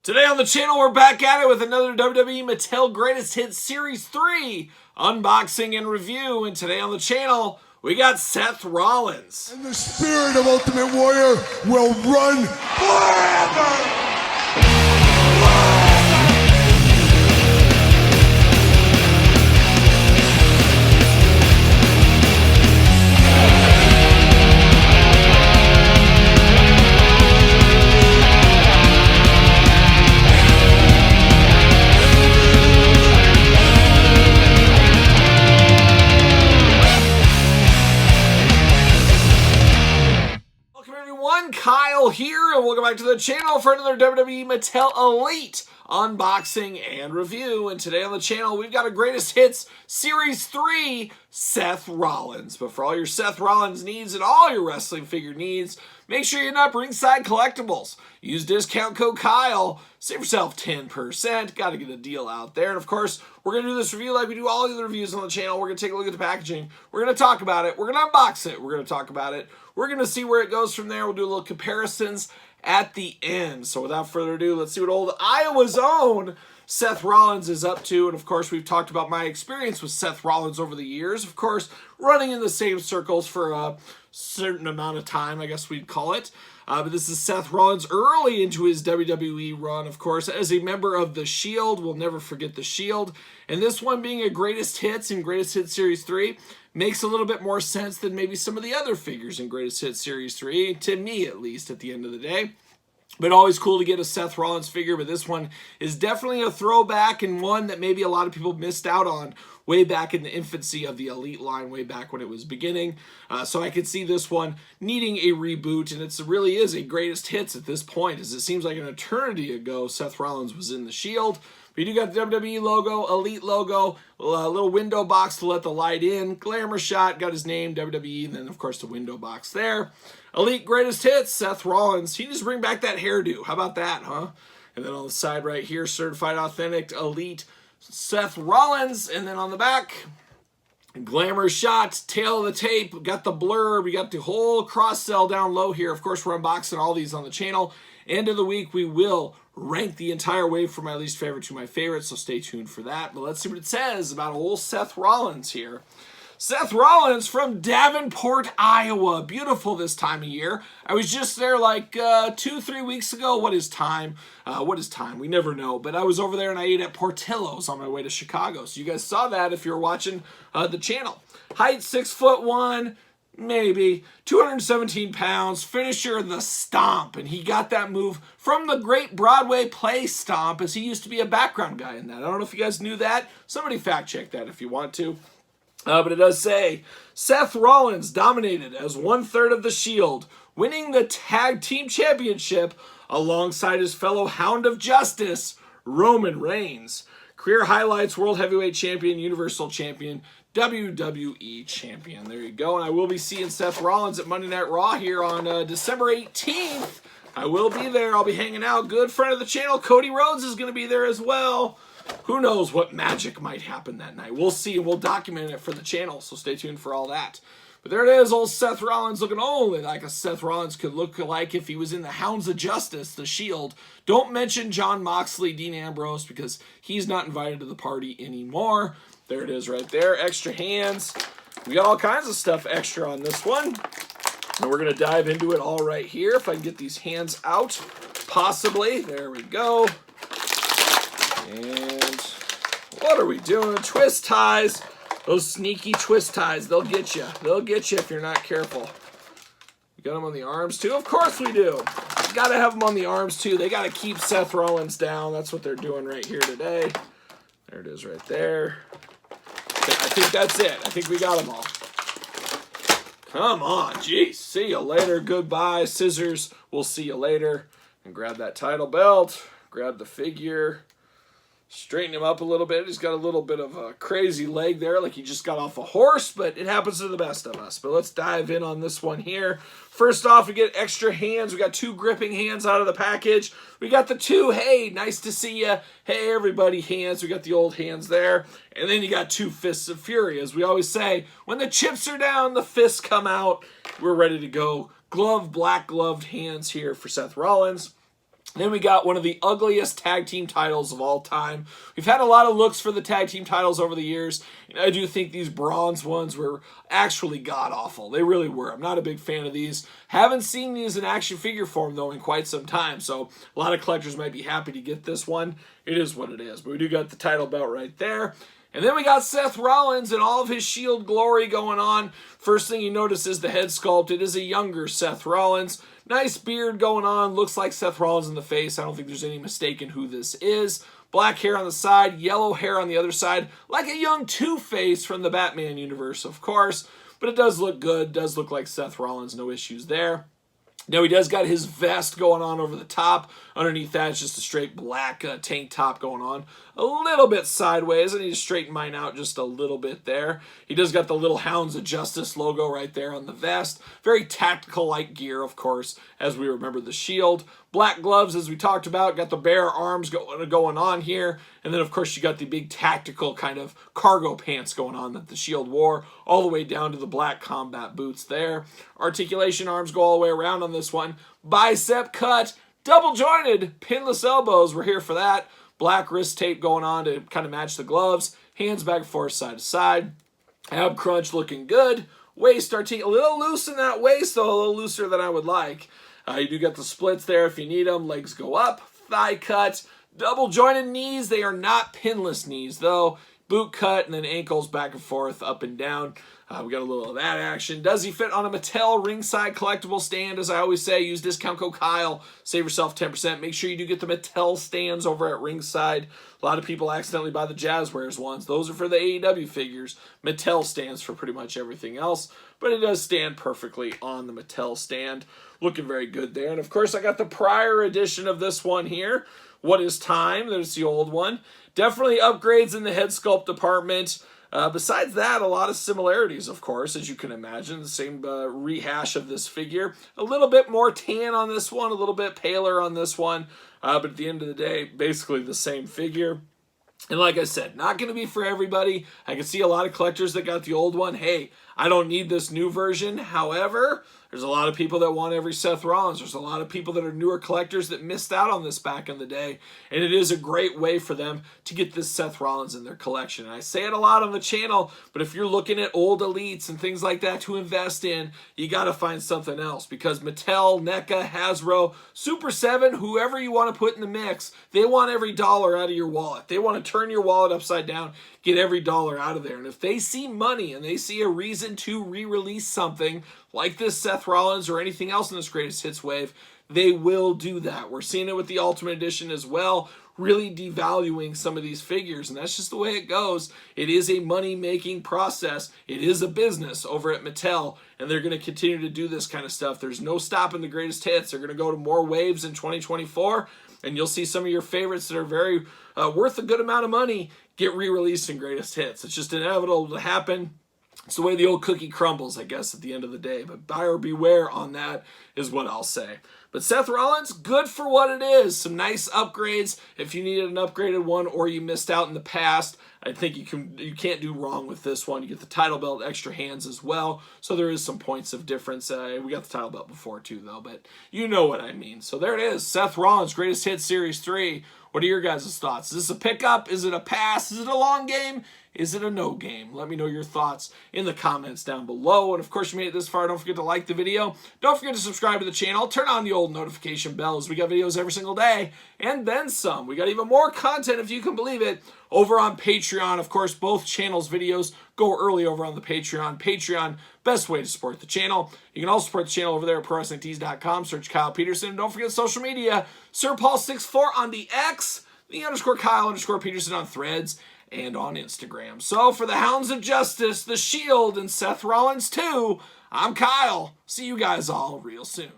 Today on the channel, we're back at it with another WWE Mattel Greatest Hits Series 3 unboxing and review. And today on the channel, we got Seth Rollins. And the spirit of Ultimate Warrior will run forever! Kyle here, and welcome back to the channel for another WWE Mattel Elite unboxing and review. And today on the channel, we've got a Greatest Hits Series 3 Seth Rollins. But for all your Seth Rollins needs and all your wrestling figure needs, make sure you're not Ringside Collectibles. Use discount code Kyle. Save yourself 10%. Got to get a deal out there. And of course, we're going to do this review like we do all the other reviews on the channel. We're going to take a look at the packaging. We're going to talk about it. We're going to unbox it. We're going to talk about it. We're going to see where it goes from there. We'll do a little comparisons at the end. So without further ado, let's see what old Iowa's own Seth Rollins is up to. And of course, we've talked about my experience with Seth Rollins over the years. Of course, running in the same circles for a certain amount of time, I guess we'd call it. But this is Seth Rollins early into his WWE run, of course, as a member of The Shield. We'll never forget The Shield. And this one being a Greatest Hits in Greatest Hits Series 3 makes a little bit more sense than maybe some of the other figures in Greatest Hits Series 3, to me at least, at the end of the day. But always cool to get a Seth Rollins figure, but this one is definitely a throwback and one that maybe a lot of people missed out on way back in the infancy of the Elite line, way back when it was beginning. So I could see this one needing a reboot, and it really is a Greatest Hits at this point, as it seems like an eternity ago Seth Rollins was in The Shield. But you do got the WWE logo, Elite logo, a little window box to let the light in, glamour shot, got his name, WWE, and then of course the window box there. Elite Greatest Hits, Seth Rollins. He just bring back that hairdo. How about that, huh? And then on the side right here, Certified Authentic Elite Seth Rollins. And then on the back, glamour shot, tail of the tape. We got the blurb. We got the whole cross-sell down low here. Of course, we're unboxing all these on the channel. End of the week, we will rank the entire wave from my least favorite to my favorite, so stay tuned for that. But let's see what it says about old Seth Rollins here. Seth Rollins from Davenport, Iowa. Beautiful this time of year. I was just there like 2-3 weeks ago. What is time? We never know. But I was over there and I ate at Portillo's on my way to Chicago. So you guys saw that if you were watching the channel. Height 6'1", maybe. 217 pounds. Finisher, the Stomp. And he got that move from the great Broadway play Stomp, as he used to be a background guy in that. I don't know if you guys knew that. Somebody fact check that if you want to. But it does say, Seth Rollins dominated as 1/3 of the Shield, winning the Tag Team Championship alongside his fellow Hound of Justice, Roman Reigns. Career highlights: World Heavyweight Champion, Universal Champion, WWE Champion. There you go. And I will be seeing Seth Rollins at Monday Night Raw here on December 18th. I will be there. I'll be hanging out. Good friend of the channel, Cody Rhodes, is going to be there as well. Who knows what magic might happen that night. We'll see, and we'll document it for the channel, so stay tuned for all that. But there it is, old Seth Rollins, looking only like a Seth Rollins could look like if he was in the Hounds of Justice, the Shield. Don't mention Jon Moxley, Dean Ambrose, because he's not invited to the party anymore. There it is right there, extra hands. We got all kinds of stuff extra on this one. And we're going to dive into it all right here, if I can get these hands out, possibly. There we go. And what are we doing? Twist ties. Those sneaky twist ties. They'll get you. They'll get you if you're not careful. We got them on the arms too? Of course we do. Got to have them on the arms too. They got to keep Seth Rollins down. That's what they're doing right here today. There it is right there. I think that's it. I think we got them all. Come on. Jeez. See you later. Goodbye. Scissors. We'll see you later. And grab that title belt. Grab the figure. Straighten him up a little bit. He's got a little bit of a crazy leg there, like he just got off a horse, but it happens to the best of us. But let's dive in on this one here. First off, we get extra hands. We got 2 gripping hands out of the package. We got the 2, hey, nice to see ya. Hey, everybody, hands. We got the old hands there. And then you got 2 fists of fury. As we always say, when the chips are down, the fists come out. We're ready to go. Black gloved hands here for Seth Rollins. Then we got one of the ugliest tag team titles of all time. We've had a lot of looks for the tag team titles over the years, and I do think these bronze ones were actually god-awful. They really were. I'm not a big fan of these. Haven't seen these in action figure form, though, in quite some time, so a lot of collectors might be happy to get this one. It is what it is, but we do got the title belt right there. And then we got Seth Rollins and all of his Shield glory going on. First thing you notice is the head sculpt. It is a younger Seth Rollins. Nice beard going on. Looks like Seth Rollins in the face. I don't think there's any mistake in who this is. Black hair on the side, yellow hair on the other side. Like a young Two-Face from the Batman universe, of course. But it does look good. Does look like Seth Rollins. No issues there. Now, he does got his vest going on over the top. Underneath that, it's just a straight black tank top going on. A little bit sideways. I need to straighten mine out just a little bit there. He does got the little Hounds of Justice logo right there on the vest. Very tactical-like gear, of course, as we remember the Shield. Black gloves, as we talked about. Got the bare arms going on here. And then, of course, you got the big tactical kind of cargo pants going on that the Shield wore, all the way down to the black combat boots there. Articulation arms go all the way around on this one. Bicep cut, double jointed, pinless elbows. We're here for that. Black wrist tape going on to kind of match the gloves. Hands back and forth, side to side. Ab crunch looking good. Waist a little loose in that waist, though, a little looser than I would like. You do get the splits there if you need them. Legs go up. Thigh cut. Double jointed knees. They are not pinless knees, though. Boot cut, and then ankles back and forth, up and down. We got a little of that action. Does he fit on a Mattel ringside collectible stand? As I always say, use discount code Kyle. Save yourself 10%. Make sure you do get the Mattel stands over at ringside. A lot of people accidentally buy the Jazzwares ones. Those are for the AEW figures. Mattel stands for pretty much everything else. But it does stand perfectly on the Mattel stand. Looking very good there. And of course, I got the prior edition of this one here. What is Time? There's the old one. Definitely upgrades in the head sculpt department. Besides that, a lot of similarities, of course, as you can imagine. The same rehash of this figure. A little bit more tan on this one, a little bit paler on this one. But at the end of the day, basically the same figure. And like I said, not going to be for everybody. I can see a lot of collectors that got the old one. Hey, I don't need this new version. However, there's a lot of people that want every Seth Rollins. There's a lot of people that are newer collectors that missed out on this back in the day. And it is a great way for them to get this Seth Rollins in their collection. And I say it a lot on the channel, but if you're looking at old elites and things like that to invest in, you got to find something else. Because Mattel, NECA, Hasbro, Super 7, whoever you want to put in the mix, they want every dollar out of your wallet. They want to turn your wallet upside down, get every dollar out of there. And if they see money and they see a reason to re-release something like this Seth Rollins or anything else in this greatest hits wave, they will do that. We're seeing it with the Ultimate Edition as well, really devaluing some of these figures, and that's just the way it goes. It is a money-making process. It is a business over at Mattel, and they're going to continue to do this kind of stuff. There's no stopping the greatest hits. They're going to go to more waves in 2024, and you'll see some of your favorites that are very worth a good amount of money get re-released in greatest hits. It's just inevitable to happen. It's the way the old cookie crumbles, I guess, at the end of the day. But buyer beware on that is what I'll say. But Seth Rollins, good for what it is. Some nice upgrades. If you needed an upgraded one or you missed out in the past, I think you can't do wrong with this one. You get the title belt, extra hands as well. So there is some points of difference. We got the title belt before too, though. But you know what I mean. So there it is. Seth Rollins, Greatest Hits Series 3. What are your guys' thoughts? Is this a pickup? Is it a pass? Is it a long game? Is it a no game? Let me know your thoughts in the comments down below. And of course, you made it this far. Don't forget to like the video. Don't forget to subscribe to the channel. Turn on the old notification bells. We got videos every single day and then some. We got even more content, if you can believe it, over on Patreon. Of course, both channels' videos go early over on the Patreon. Patreon, best way to support the channel. You can also support the channel over there at ProWrestlingTees.com. Search Kyle Peterson. Don't forget social media. SirPaul64 on the X. The _Kyle_Peterson on Threads and on Instagram. So for the Hounds of Justice, the Shield, and Seth Rollins 2, I'm Kyle. See you guys all real soon.